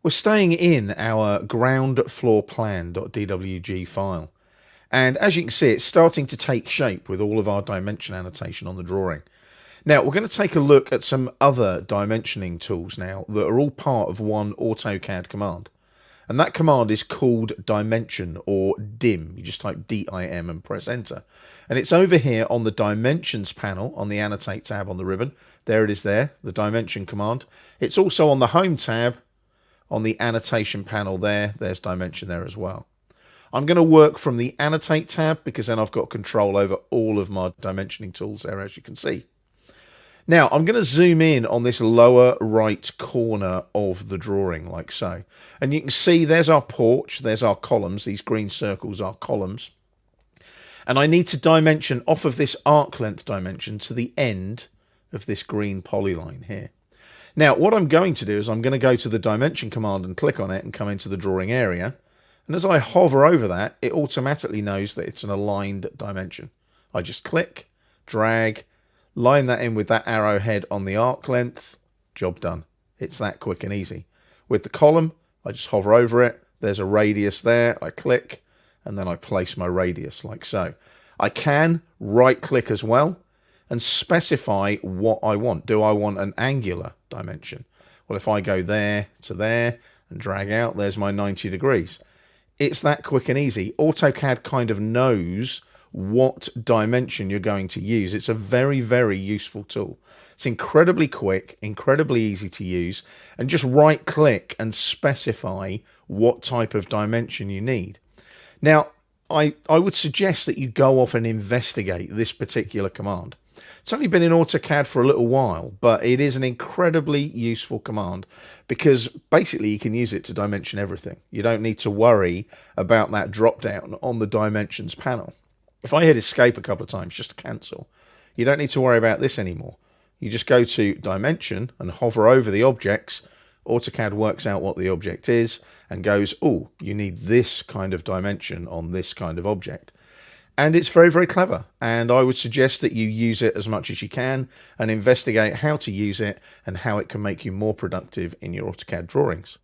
We're staying in our ground floor plan.dwg file. And as you can see, it's starting to take shape with all of our dimension annotation on the drawing. Now, we're going to take a look at some other dimensioning tools now that are all part of one AutoCAD command. And that command is called dimension, or dim. You just type DIM and press enter. And it's over here on the dimensions panel on the annotate tab on the ribbon. There it is there, the dimension command. It's also on the home tab on the annotation panel there. There's dimension there as well. I'm going to work from the annotate tab because then I've got control over all of my dimensioning tools there, as you can see. Now, I'm going to zoom in on this lower right corner of the drawing like so. And you can see there's our porch, there's our columns. These green circles are columns. And I need to dimension off of this arc length dimension to the end of this green polyline here. Now, what I'm going to do is I'm going to go to the dimension command and click on it and come into the drawing area. And as I hover over that, it automatically knows that it's an aligned dimension. I just click, drag, line that in with that arrowhead on the arc length, job done. It's that quick and easy. With the column, I just hover over it. There's a radius there. I click, and then I place my radius like so. I can right click as well and specify what I want. Do I want an angular dimension? Well, if I go there to there and drag out, there's my 90 degrees. It's that quick and easy. AutoCAD kind of knows what dimension you're going to use. It's a very, very useful tool. It's incredibly quick, incredibly easy to use, and just right click and specify what type of dimension you need. Now, I would suggest that you go off and investigate this particular command. It's only been in AutoCAD for a little while, but it is an incredibly useful command because basically you can use it to dimension everything. You don't need to worry about that drop down on the dimensions panel. If I hit escape a couple of times just to cancel, you don't need to worry about this anymore. You just go to dimension and hover over the objects. AutoCAD works out what the object is and goes, oh, you need this kind of dimension on this kind of object. And it's very, very clever. And I would suggest that you use it as much as you can and investigate how to use it and how it can make you more productive in your AutoCAD drawings.